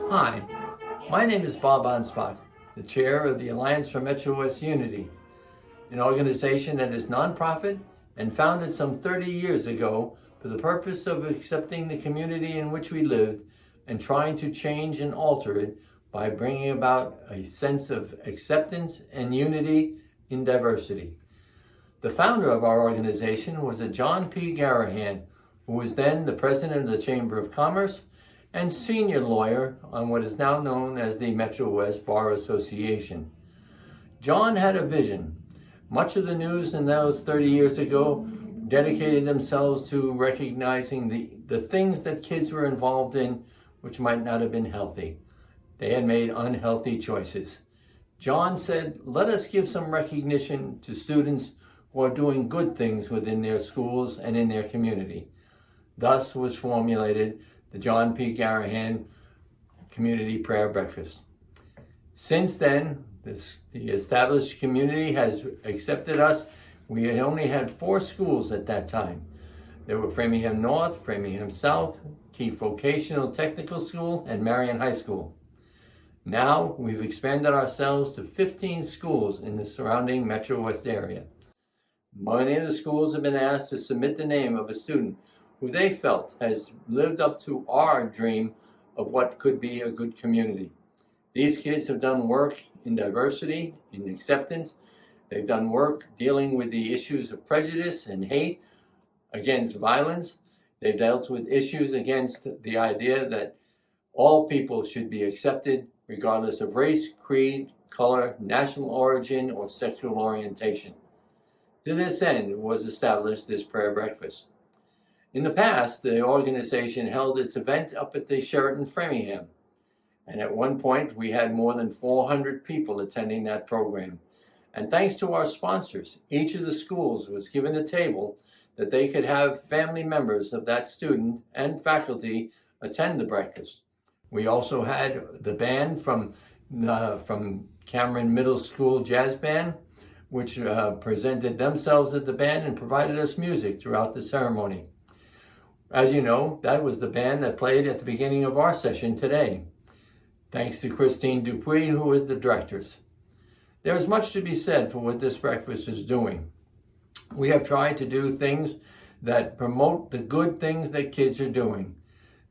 Hi, my name is Bob Anspach, the chair of the Alliance for Metro West Unity, an organization that is nonprofit and founded some 30 years ago for the purpose of accepting the community in which we live and trying to change and alter it by bringing about a sense of acceptance and unity in diversity. The founder of our organization was a John P. Garrahan, who was then the president of the Chamber of Commerce and senior lawyer on what is now known as the Metro West Bar Association. John had a vision. Much of the news in those 30 years ago dedicated themselves to recognizing the things that kids were involved in which might not have been healthy. They had made unhealthy choices. John said, let us give some recognition to students who are doing good things within their schools and in their community. Thus was formulated the John P. Garrahan Community Prayer Breakfast. Since then, the established community has accepted us. We only had 4 schools at that time. There were Framingham North, Framingham South, Keefe Vocational Technical School, and Marion High School. Now we've expanded ourselves to 15 schools in the surrounding Metro West area. Many of the schools have been asked to submit the name of a student who they felt has lived up to our dream of what could be a good community. These kids have done work in diversity, in acceptance. They've done work dealing with the issues of prejudice and hate, against violence. They've dealt with issues against the idea that all people should be accepted regardless of race, creed, color, national origin, or sexual orientation. To this end was established this prayer breakfast. In the past, the organization held its event up at the Sheraton Framingham, and at one point we had more than 400 people attending that program. And thanks to our sponsors, each of the schools was given a table that they could have family members of that student and faculty attend the breakfast. We also had the band from Cameron Middle School Jazz Band, which presented themselves at the band and provided us music throughout the ceremony. As you know, that was the band that played at the beginning of our session today. Thanks to Christine Dupuis, who is the directress. There is much to be said for what this breakfast is doing. We have tried to do things that promote the good things that kids are doing.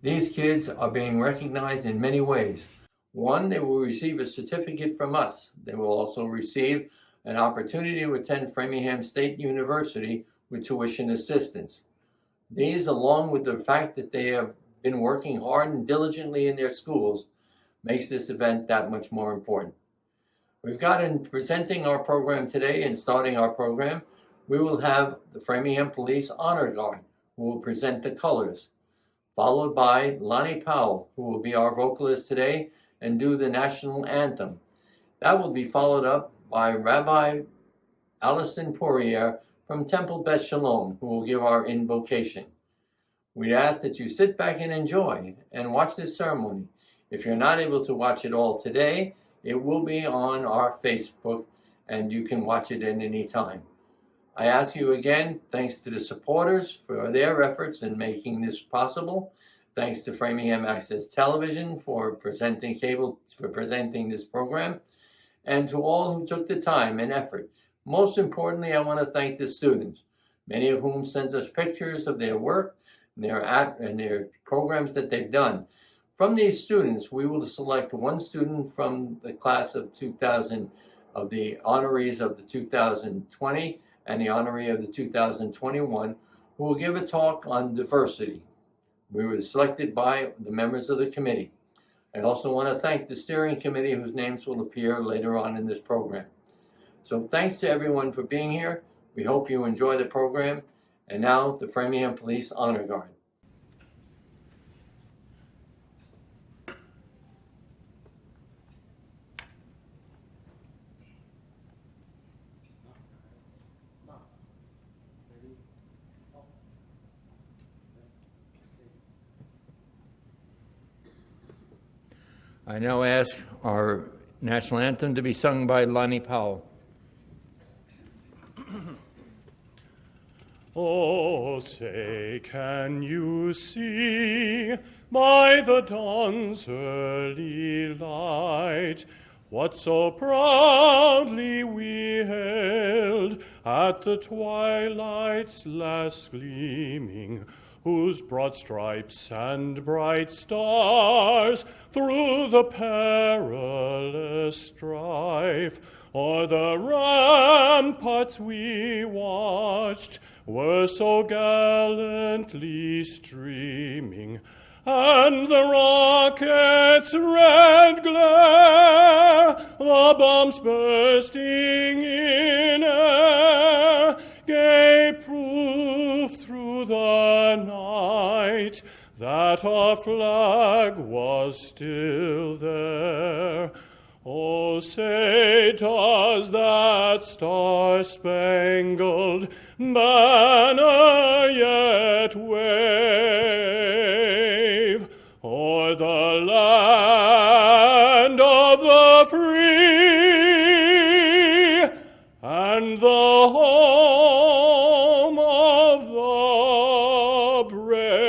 These kids are being recognized in many ways. One, they will receive a certificate from us. They will also receive an opportunity to attend Framingham State University with tuition assistance. These, along with the fact that they have been working hard and diligently in their schools, makes this event that much more important. We've got in presenting our program today and starting our program, we will have the Framingham Police Honor Guard, who will present the colors, followed by Lonnie Powell, who will be our vocalist today and do the national anthem. That will be followed up by Rabbi Allison Poirier from Temple Beth Shalom, who will give our invocation. We'd ask that you sit back and enjoy and watch this ceremony. If you're not able to watch it all today, it will be on our Facebook and you can watch it at any time. I ask you again, thanks to the supporters for their efforts in making this possible. Thanks to Framingham Access Television for presenting this program, and to all who took the time and effort. Most importantly, I want to thank the students, many of whom sent us pictures of their work and their programs that they've done. From these students, we will select one student from the class of 2000 of the honorees of the 2020 and the honoree of the 2021, who will give a talk on diversity. We were selected by the members of the committee. I also want to thank the steering committee, whose names will appear later on in this program. So thanks to everyone for being here. We hope you enjoy the program. And now, the Framingham Police Honor Guard. I now ask our national anthem to be sung by Lonnie Powell. Oh, say, can you see by the dawn's early light what so proudly we hailed at the twilight's last gleaming, whose broad stripes and bright stars through the perilous strife o'er the ramparts we watched were so gallantly streaming, and the rocket's red glare, the bombs bursting in air, gave proof through the night that our flag was still there. Oh, say does that star-spangled banner yet wave o'er the land of the free and the home of the brave?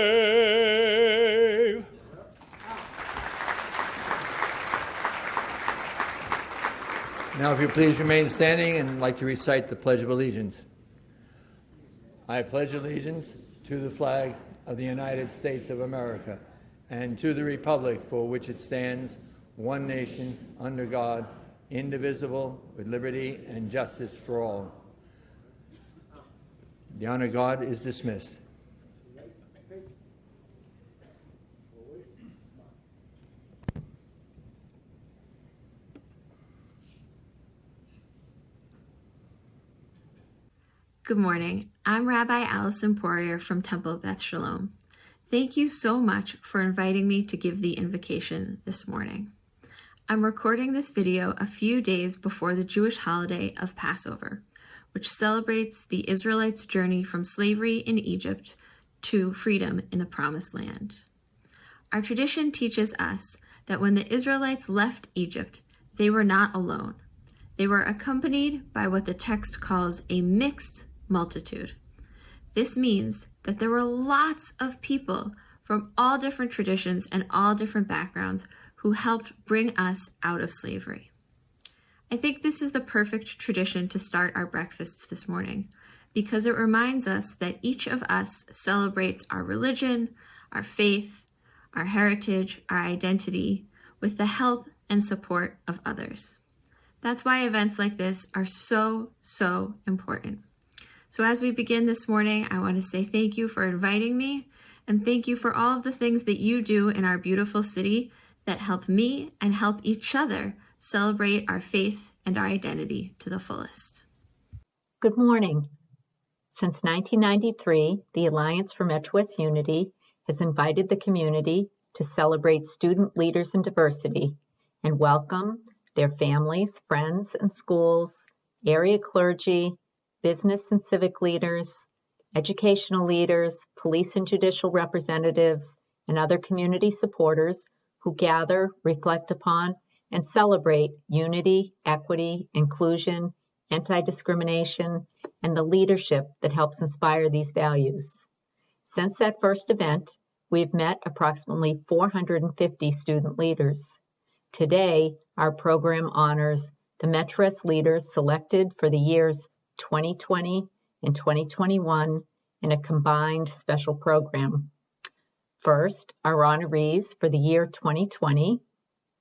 Now, if you please remain standing and I'd like to recite the Pledge of Allegiance. I pledge allegiance to the flag of the United States of America and to the republic for which it stands, one nation, under God, indivisible, with liberty and justice for all. The honor guard is dismissed. Good morning. I'm Rabbi Allison Poirier from Temple Beth Shalom. Thank you so much for inviting me to give the invocation this morning. I'm recording this video a few days before the Jewish holiday of Passover, which celebrates the Israelites' journey from slavery in Egypt to freedom in the Promised Land. Our tradition teaches us that when the Israelites left Egypt, they were not alone. They were accompanied by what the text calls a mixed multitude. This means that there were lots of people from all different traditions and all different backgrounds who helped bring us out of slavery. I think this is the perfect tradition to start our breakfasts this morning because it reminds us that each of us celebrates our religion, our faith, our heritage, our identity with the help and support of others. That's why events like this are so important. So as we begin this morning, I want to say thank you for inviting me and thank you for all of the things that you do in our beautiful city that help me and help each other celebrate our faith and our identity to the fullest. Good morning. Since 1993, the Alliance for Metro-West Unity has invited the community to celebrate student leaders in diversity and welcome their families, friends, and schools, area clergy, business and civic leaders, educational leaders, police and judicial representatives, and other community supporters who gather, reflect upon, and celebrate unity, equity, inclusion, anti-discrimination, and the leadership that helps inspire these values. Since that first event, we've met approximately 450 student leaders. Today, our program honors the Metro-West leaders selected for the years 2020 and 2021 in a combined special program. First, our honorees for the year 2020,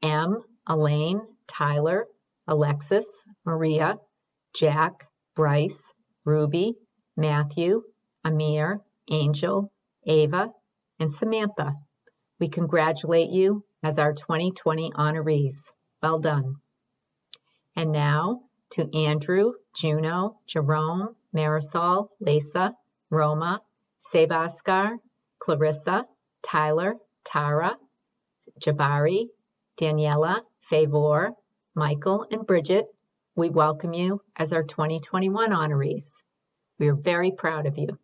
M, Elaine, Tyler, Alexis, Maria, Jack, Bryce, Ruby, Matthew, Amir, Angel, Ava, and Samantha. We congratulate you as our 2020 honorees. Well done. And now to Andrew, Juno, Jerome, Marisol, Lisa, Roma, Sebaskar, Clarissa, Tyler, Tara, Jabari, Daniela, Favor, Michael, and Bridget. We welcome you as our 2021 honorees. We are very proud of you.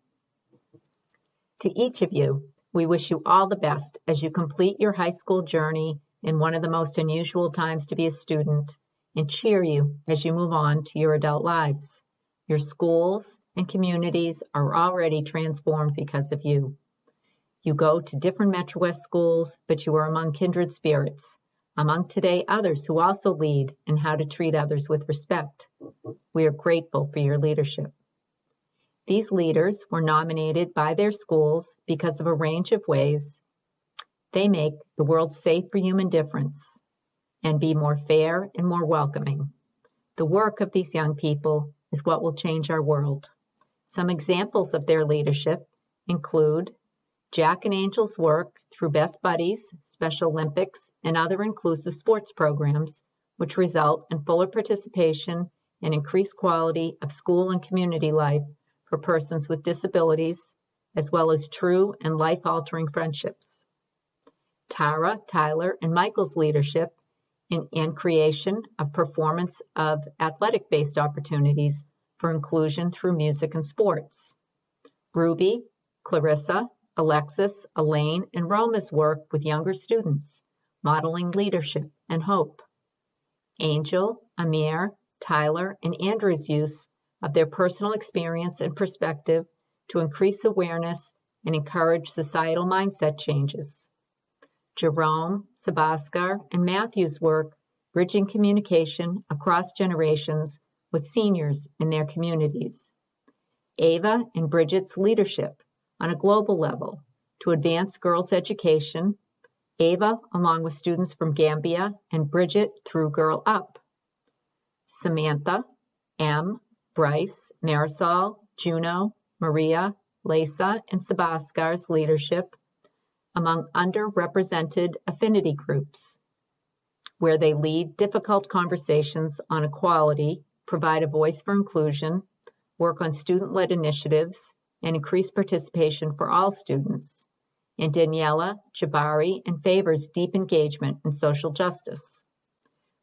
To each of you, we wish you all the best as you complete your high school journey in one of the most unusual times to be a student, and cheer you as you move on to your adult lives. Your schools and communities are already transformed because of you. You go to different Metro West schools, but you are among kindred spirits, among today others who also lead in how to treat others with respect. We are grateful for your leadership. These leaders were nominated by their schools because of a range of ways they make the world safe for human difference and be more fair and more welcoming. The work of these young people is what will change our world. Some examples of their leadership include Jack and Angel's work through Best Buddies, Special Olympics, and other inclusive sports programs, which result in fuller participation and increased quality of school and community life for persons with disabilities, as well as true and life-altering friendships. Tara, Tyler, and Michael's leadership in creation of performance of athletic-based opportunities for inclusion through music and sports. Ruby, Clarissa, Alexis, Elaine, and Roma's work with younger students, modeling leadership and hope. Angel, Amir, Tyler, and Andrew's use of their personal experience and perspective to increase awareness and encourage societal mindset changes. Jerome, Sabaskar, and Matthew's work bridging communication across generations with seniors in their communities. Ava and Bridget's leadership on a global level to advance girls' education, Ava along with students from Gambia and Bridget through Girl Up. Samantha, M, Bryce, Marisol, Juno, Maria, Lesa, and Sabaskar's leadership among underrepresented affinity groups, where they lead difficult conversations on equality, provide a voice for inclusion, work on student-led initiatives, and increase participation for all students, and Daniela, Jabari, and Favor's deep engagement in social justice.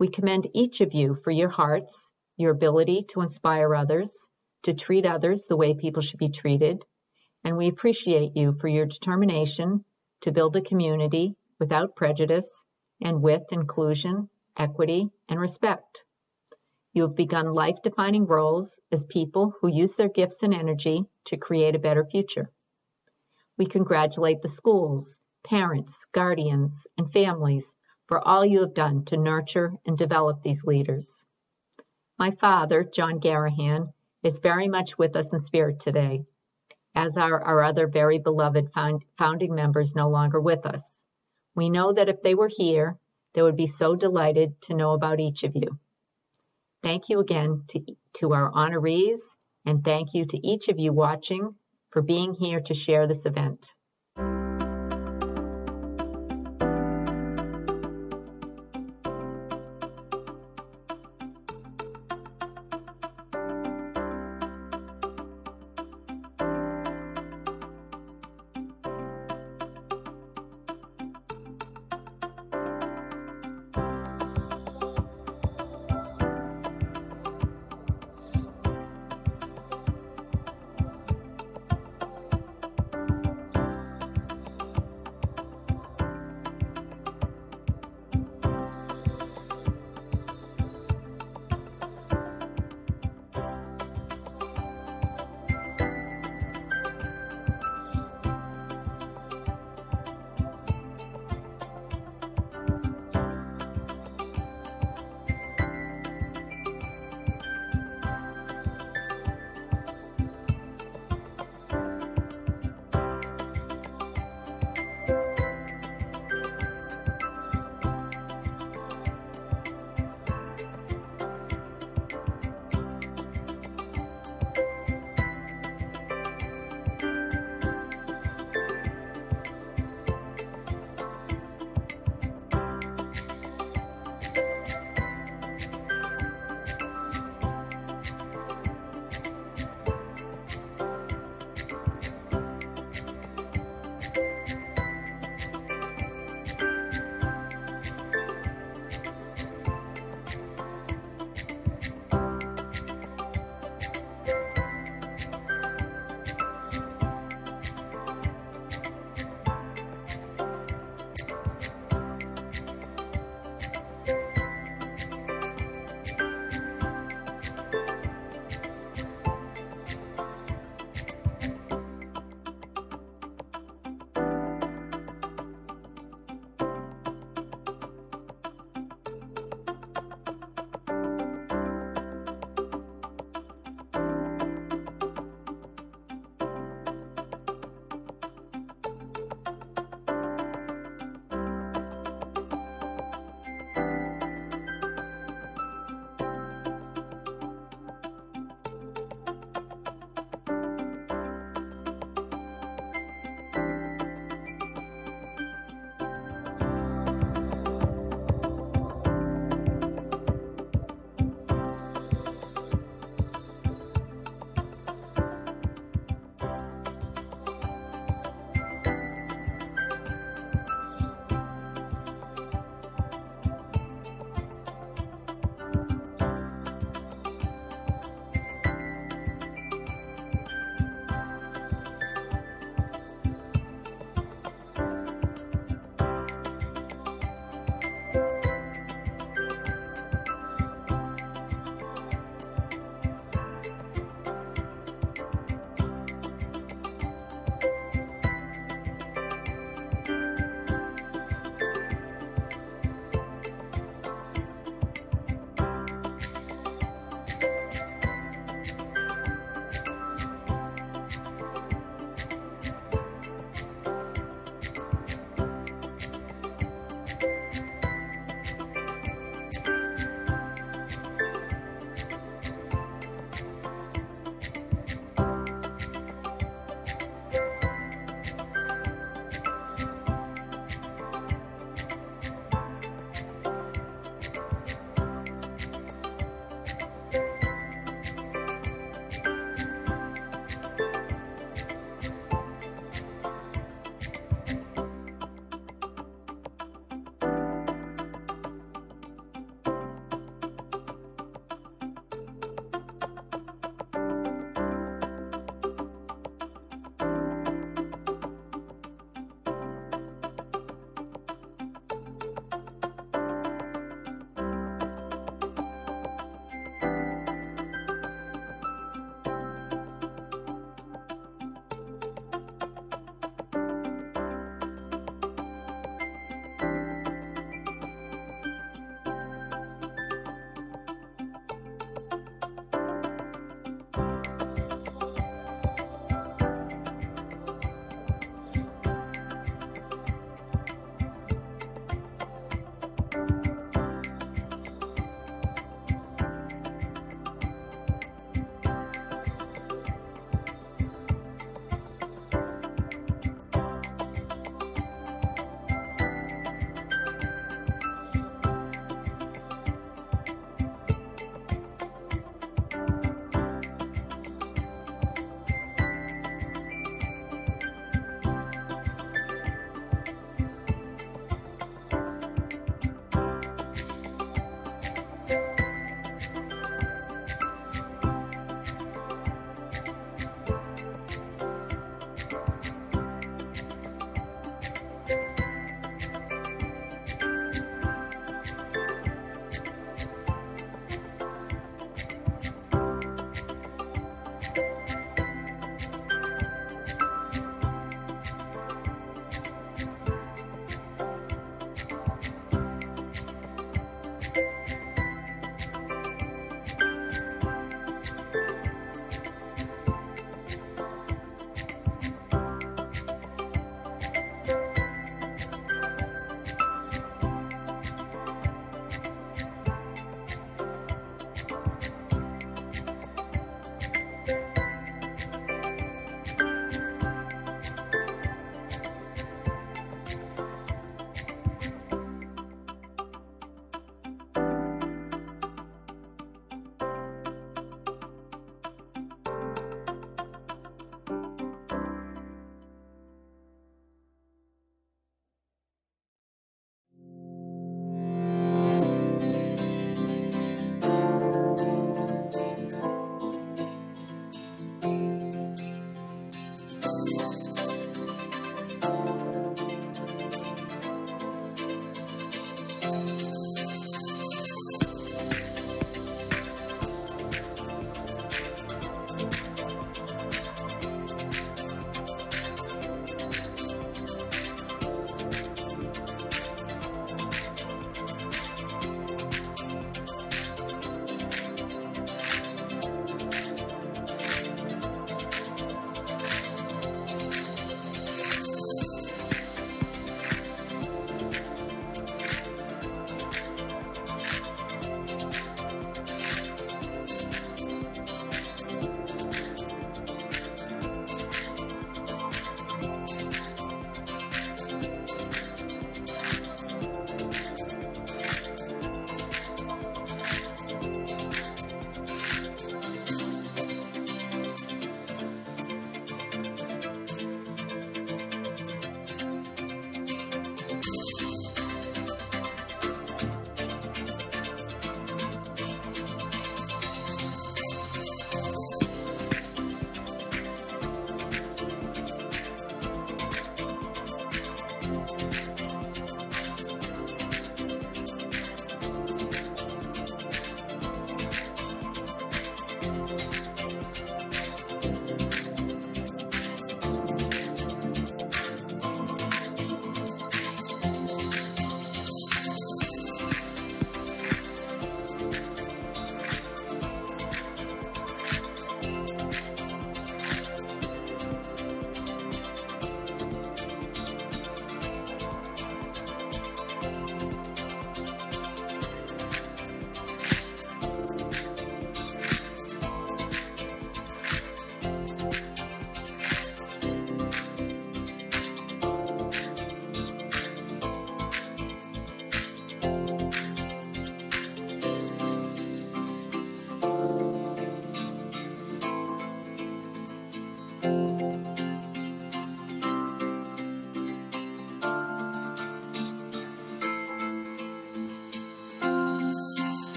We commend each of you for your hearts, your ability to inspire others, to treat others the way people should be treated, and we appreciate you for your determination to build a community without prejudice and with inclusion, equity, and respect. You have begun life-defining roles as people who use their gifts and energy to create a better future. We congratulate the schools, parents, guardians, and families for all you have done to nurture and develop these leaders. My father, John Garrahan, is very much with us in spirit today, as are our other very beloved founding members no longer with us. We know that if they were here, they would be so delighted to know about each of you. Thank you again to our honorees, and thank you to each of you watching for being here to share this event.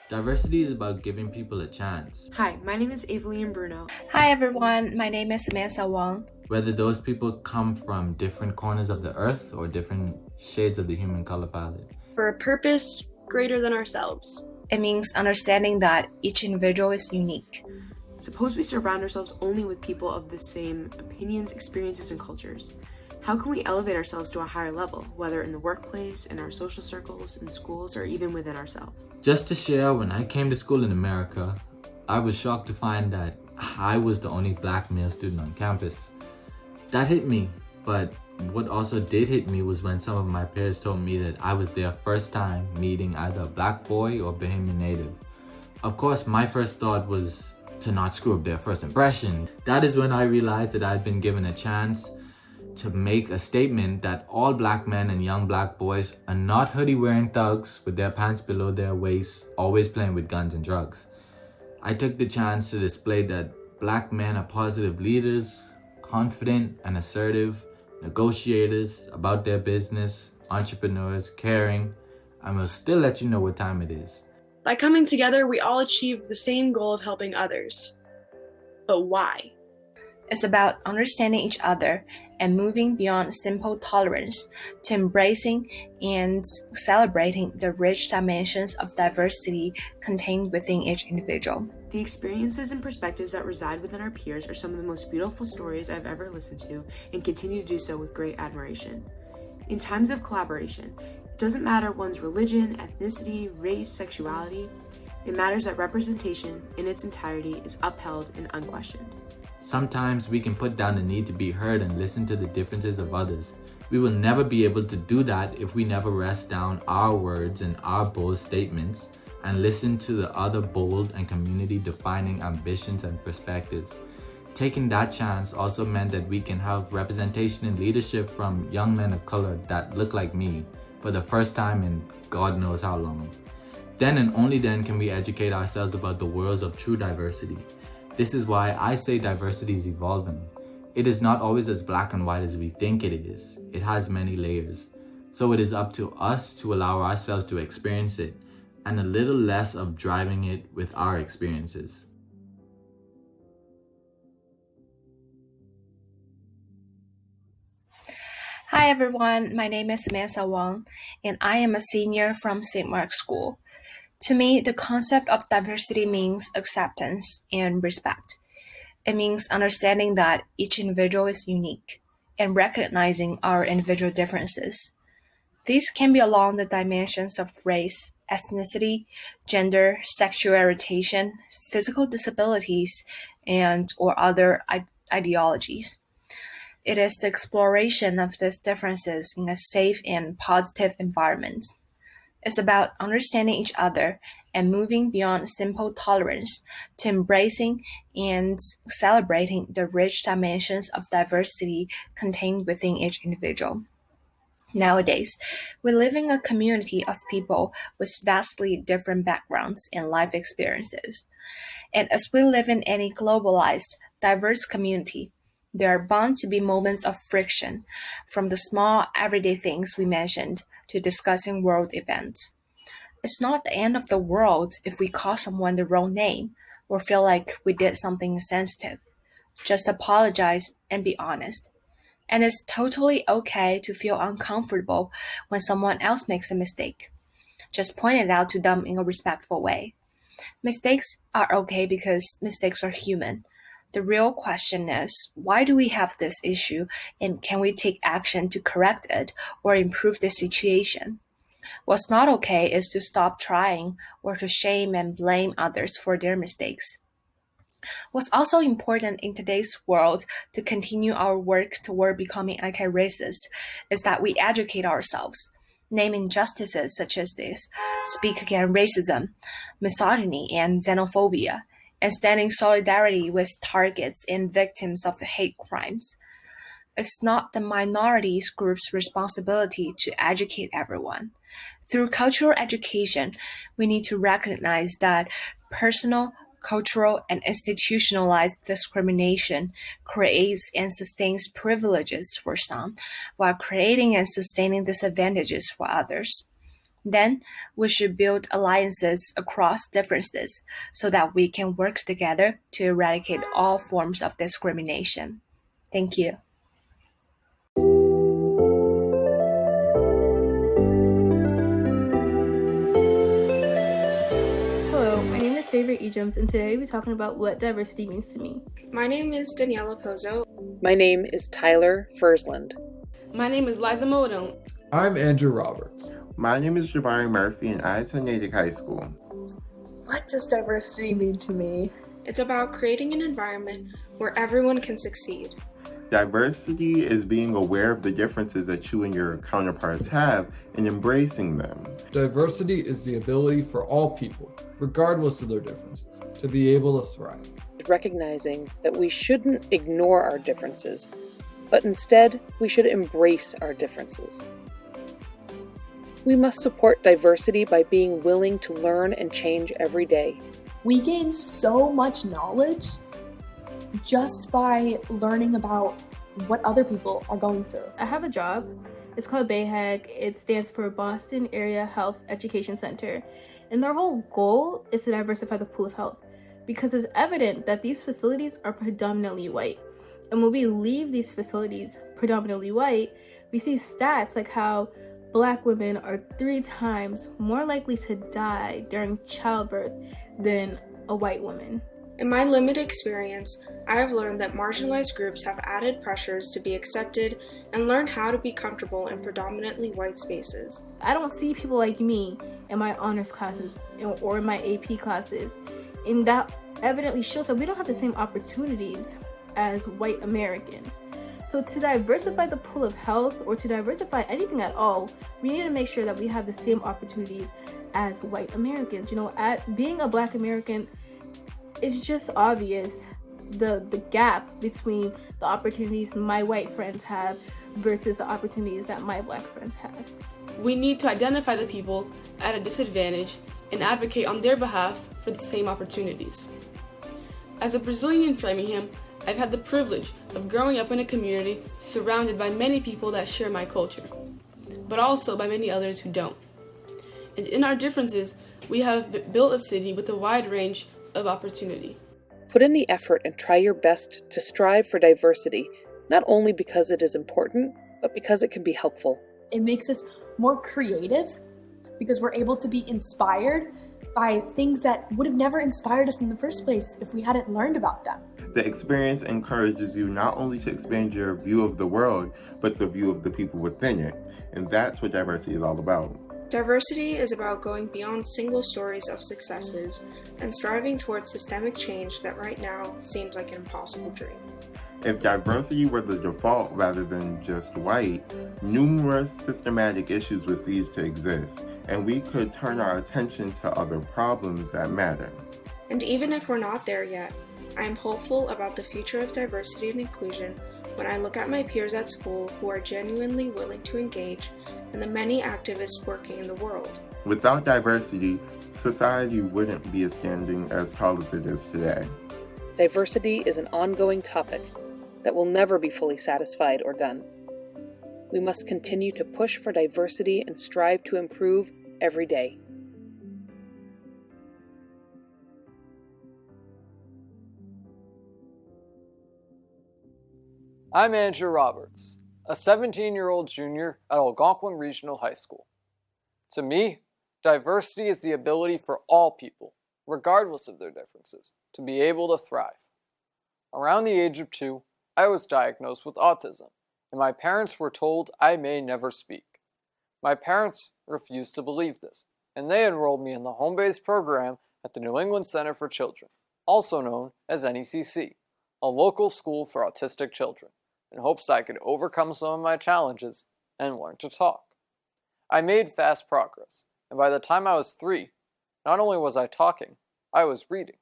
Diversity is about giving people a chance, Hi, my name is Evelyn Bruno. Hi everyone, my name is Samantha Wang. whether those people come from different corners of the earth or different shades of the human color palette. For a purpose greater than ourselves. It means understanding that each individual is unique. Suppose we surround ourselves only with people of the same opinions, experiences, and cultures. How can we elevate ourselves to a higher level, whether in the workplace, in our social circles, in schools, or even within ourselves? Just to share, when I came to school in America, I was shocked to find that I was the only black male student on campus. That hit me, but what also did hit me was when some of my peers told me that I was their first time meeting either a black boy or Bahamian native. Of course, my first thought was to not screw up their first impression. That is when I realized that I'd been given a chance to make a statement that all black men and young black boys are not hoodie-wearing thugs with their pants below their waists, always playing with guns and drugs. I took the chance to display that black men are positive leaders, confident and assertive, negotiators about their business, entrepreneurs, caring, and we'll still let you know what time it is. By coming together, we all achieve the same goal of helping others. But why? It's about understanding each other and moving beyond simple tolerance to embracing and celebrating the rich dimensions of diversity contained within each individual. The experiences and perspectives that reside within our peers are some of the most beautiful stories I've ever listened to and continue to do so with great admiration. In times of collaboration, it doesn't matter one's religion, ethnicity, race, sexuality. It matters that representation in its entirety is upheld and unquestioned. Sometimes we can put down the need to be heard and listen to the differences of others. We will never be able to do that if we never rest down our words and our bold statements and listen to the other bold and community-defining ambitions and perspectives. Taking that chance also meant that we can have representation and leadership from young men of color that look like me for the first time in God knows how long. Then and only then can we educate ourselves about the worlds of true diversity. This is why I say diversity is evolving. It is not always as black and white as we think it is. It has many layers. So it is up to us to allow ourselves to experience it and a little less of driving it with our experiences. Hi everyone, my name is Samantha Wang, and I am a senior from St. Mark's School. To me, the concept of diversity means acceptance and respect. It means understanding that each individual is unique and recognizing our individual differences. These can be along the dimensions of race, ethnicity, gender, sexual orientation, physical disabilities, or other ideologies. It is the exploration of these differences in a safe and positive environment. It's about understanding each other and moving beyond simple tolerance to embracing and celebrating the rich dimensions of diversity contained within each individual. Nowadays, we live in a community of people with vastly different backgrounds and life experiences. And as we live in any globalized, diverse community, there are bound to be moments of friction, from the small everyday things we mentioned to discussing world events. It's not the end of the world if we call someone the wrong name or feel like we did something insensitive. Just apologize and be honest. And it's totally okay to feel uncomfortable when someone else makes a mistake. Just point it out to them in a respectful way. Mistakes are okay because mistakes are human. The real question is, why do we have this issue, and can we take action to correct it or improve the situation? What's not okay is to stop trying or to shame and blame others for their mistakes. What's also important in today's world to continue our work toward becoming anti-racist is that we educate ourselves, name injustices such as this, speak against racism, misogyny, and xenophobia, and stand in solidarity with targets and victims of hate crimes. It's not the minorities group's responsibility to educate everyone. Through cultural education, we need to recognize that personal, cultural, and institutionalized discrimination creates and sustains privileges for some, while creating and sustaining disadvantages for others. Then we should build alliances across differences so that we can work together to eradicate all forms of discrimination. Thank you. Hello, my name is Favorite Ejoms, and today we'll be talking about what diversity means to me. My name is Daniela Pozo. My name is Tyler Fursland. My name is Liza Modone. I'm Andrew Roberts. My name is Jabari Murphy, and I attend Natick High School. What does diversity mean to me? It's about creating an environment where everyone can succeed. Diversity is being aware of the differences that you and your counterparts have and embracing them. Diversity is the ability for all people, regardless of their differences, to be able to thrive. Recognizing that we shouldn't ignore our differences, but instead we should embrace our differences. We must support diversity by being willing to learn and change every day. We gain so much knowledge just by learning about what other people are going through. I have a job. It's called BAHAG. It stands for Boston Area Health Education Center. And their whole goal is to diversify the pool of health, because it's evident that these facilities are predominantly white. And when we leave these facilities predominantly white, we see stats like how Black women are 3 times more likely to die during childbirth than a white woman. In my limited experience, I have learned that marginalized groups have added pressures to be accepted and learn how to be comfortable in predominantly white spaces. I don't see people like me in my honors classes or in my AP classes, and that evidently shows that we don't have the same opportunities as white Americans. So to diversify the pool of health, or to diversify anything at all, we need to make sure that we have the same opportunities as white Americans. You know, at being a Black American, it's just obvious the gap between the opportunities my white friends have versus the opportunities that my Black friends have. We need to identify the people at a disadvantage and advocate on their behalf for the same opportunities. As a Brazilian in Framingham, I've had the privilege of growing up in a community surrounded by many people that share my culture, but also by many others who don't. And in our differences, we have built a city with a wide range of opportunity. Put in the effort and try your best to strive for diversity, not only because it is important, but because it can be helpful. It makes us more creative because we're able to be inspired by things that would have never inspired us in the first place if we hadn't learned about them. The experience encourages you not only to expand your view of the world, but the view of the people within it. And that's what diversity is all about. Diversity is about going beyond single stories of successes and striving towards systemic change that right now seems like an impossible dream. If diversity were the default rather than just white, numerous systematic issues would cease to exist, and we could turn our attention to other problems that matter. And even if we're not there yet, I am hopeful about the future of diversity and inclusion when I look at my peers at school who are genuinely willing to engage and the many activists working in the world. Without diversity, society wouldn't be as standing as tall as it is today. Diversity is an ongoing topic that will never be fully satisfied or done. We must continue to push for diversity and strive to improve every day. I'm Andrew Roberts, a 17-year-old junior at Algonquin Regional High School. To me, diversity is the ability for all people, regardless of their differences, to be able to thrive. Around the age of 2, I was diagnosed with autism, and my parents were told I may never speak. My parents refused to believe this, and they enrolled me in the home-based program at the New England Center for Children, also known as NECC, a local school for autistic children, in hopes I could overcome some of my challenges and learn to talk. I made fast progress, and by the time I was 3, not only was I talking, I was reading.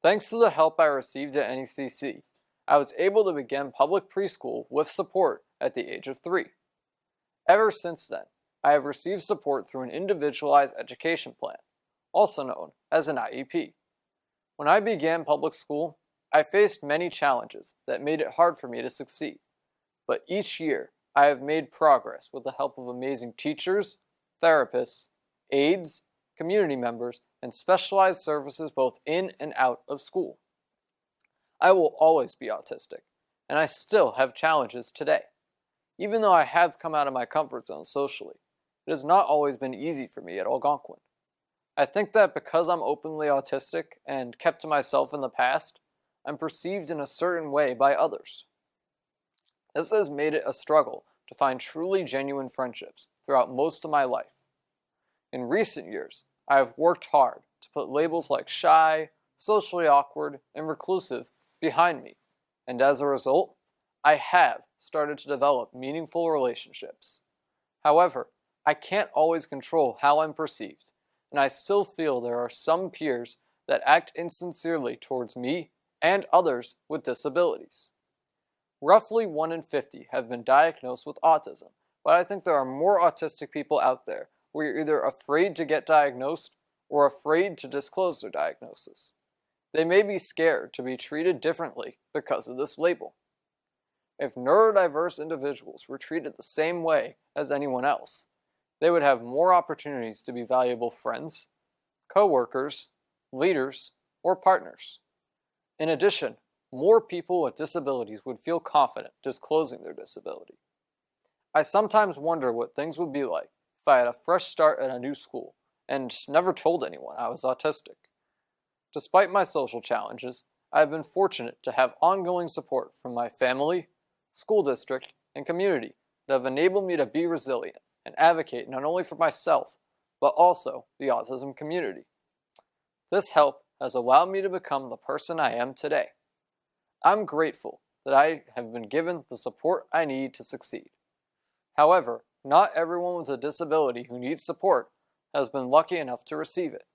Thanks to the help I received at NECC, I was able to begin public preschool with support at the age of 3. Ever since then, I have received support through an individualized education plan, also known as an IEP. When I began public school, I faced many challenges that made it hard for me to succeed, but each year I have made progress with the help of amazing teachers, therapists, aides, community members, and specialized services both in and out of school. I will always be autistic, and I still have challenges today. Even though I have come out of my comfort zone socially, it has not always been easy for me at Algonquin. I think that because I'm openly autistic and kept to myself in the past, I'm perceived in a certain way by others. This has made it a struggle to find truly genuine friendships throughout most of my life. In recent years, I have worked hard to put labels like shy, socially awkward, and reclusive behind me, and as a result, I have started to develop meaningful relationships. However, I can't always control how I'm perceived, and I still feel there are some peers that act insincerely towards me and others with disabilities. Roughly 1 in 50 have been diagnosed with autism, but I think there are more autistic people out there who are either afraid to get diagnosed or afraid to disclose their diagnosis. They may be scared to be treated differently because of this label. If neurodiverse individuals were treated the same way as anyone else, they would have more opportunities to be valuable friends, co-workers, leaders, or partners. In addition, more people with disabilities would feel confident disclosing their disability. I sometimes wonder what things would be like if I had a fresh start at a new school and never told anyone I was autistic. Despite my social challenges, I have been fortunate to have ongoing support from my family, school district, and community that have enabled me to be resilient and advocate not only for myself, but also the autism community. This help has allowed me to become the person I am today. I'm grateful that I have been given the support I need to succeed. However, not everyone with a disability who needs support has been lucky enough to receive it.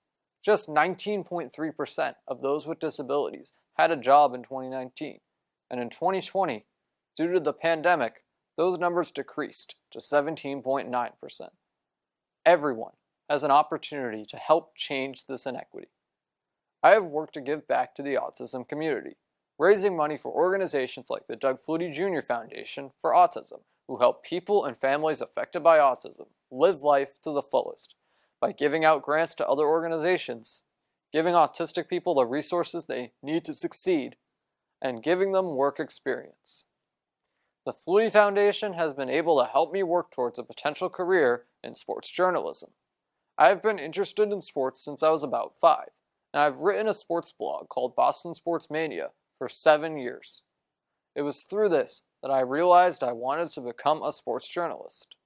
Just 19.3% of those with disabilities had a job in 2019, and in 2020, due to the pandemic, those numbers decreased to 17.9%. Everyone has an opportunity to help change this inequity. I have worked to give back to the autism community, raising money for organizations like the Doug Flutie Jr. Foundation for Autism, who help people and families affected by autism live life to the fullest by giving out grants to other organizations, giving autistic people the resources they need to succeed, and giving them work experience. The Flutie Foundation has been able to help me work towards a potential career in sports journalism. I have been interested in sports since I was about 5, and I've written a sports blog called Boston Sports Mania for 7 years. It was through this that I realized I wanted to become a sports journalist.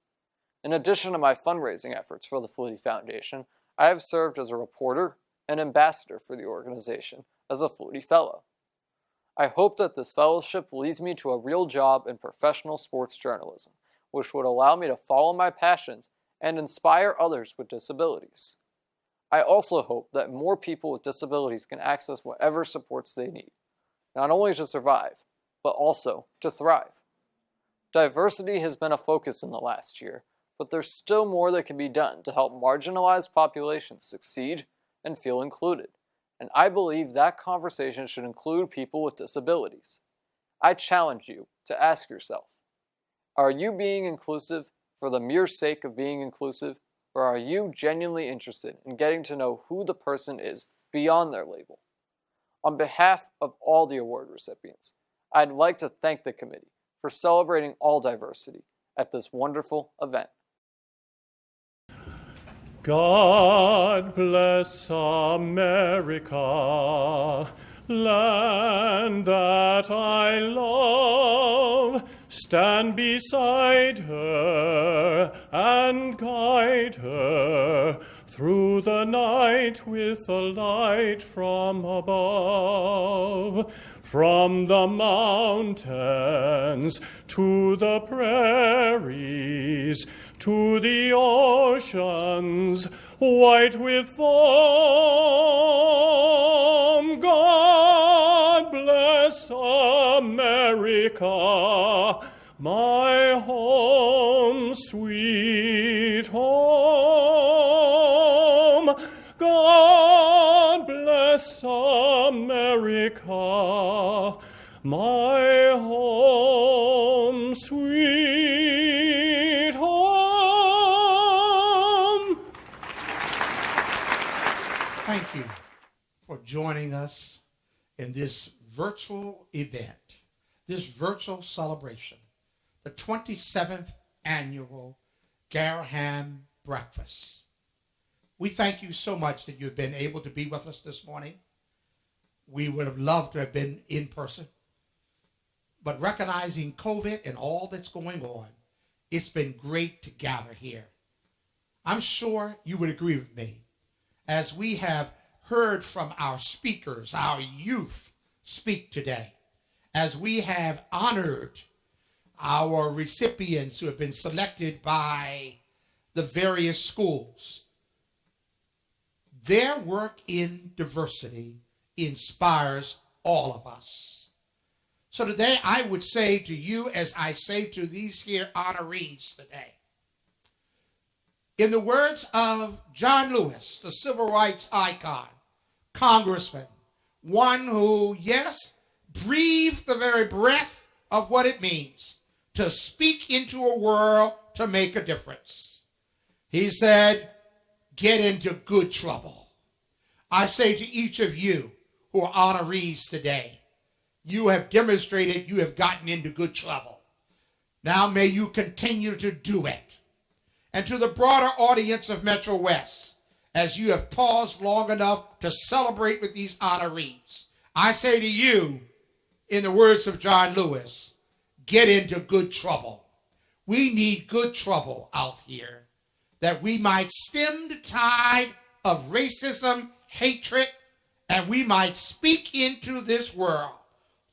In addition to my fundraising efforts for the Flutie Foundation, I have served as a reporter and ambassador for the organization as a Flutie Fellow. I hope that this fellowship leads me to a real job in professional sports journalism, which would allow me to follow my passions and inspire others with disabilities. I also hope that more people with disabilities can access whatever supports they need, not only to survive, but also to thrive. Diversity has been a focus in the last year, but there's still more that can be done to help marginalized populations succeed and feel included. And I believe that conversation should include people with disabilities. I challenge you to ask yourself, are you being inclusive for the mere sake of being inclusive, or are you genuinely interested in getting to know who the person is beyond their label? On behalf of all the award recipients, I'd like to thank the committee for celebrating all diversity at this wonderful event. God bless America, land that I love. Stand beside her and guide her through the night with the light from above. From the mountains to the prairies, to the oceans white with foam. God bless America, my home, sweet home. God bless America, my home, sweet home. Thank you for joining us in this virtual event, this virtual celebration, the 27th annual Garrahan Breakfast. We thank you so much that you've been able to be with us this morning. We would have loved to have been in person, but recognizing COVID and all that's going on, it's been great to gather here. I'm sure you would agree with me as we have heard from our speakers, our youth speak today, as we have honored our recipients who have been selected by the various schools. Their work in diversity inspires all of us. So today I would say to you, as I say to these here honorees today, in the words of John Lewis, the civil rights icon, congressman, one who, yes, breathed the very breath of what it means to speak into a world to make a difference. He said, get into good trouble. I say to each of you who are honorees today, you have demonstrated you have gotten into good trouble. Now may you continue to do it. And to the broader audience of Metro West, as you have paused long enough to celebrate with these honorees, I say to you, in the words of John Lewis, get into good trouble. We need good trouble out here, that we might stem the tide of racism, hatred, and we might speak into this world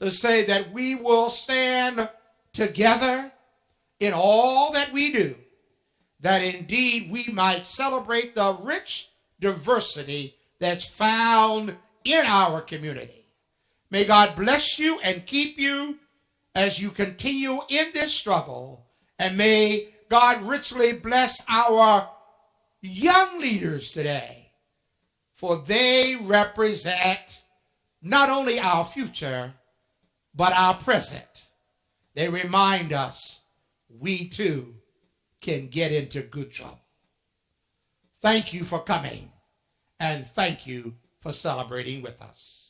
to say that we will stand together in all that we do, that indeed we might celebrate the rich diversity that's found in our community. May God bless you and keep you as you continue in this struggle, and may God richly bless our young leaders today, for they represent not only our future, but our present. They remind us we too can get into good trouble. Thank you for coming, and thank you for celebrating with us.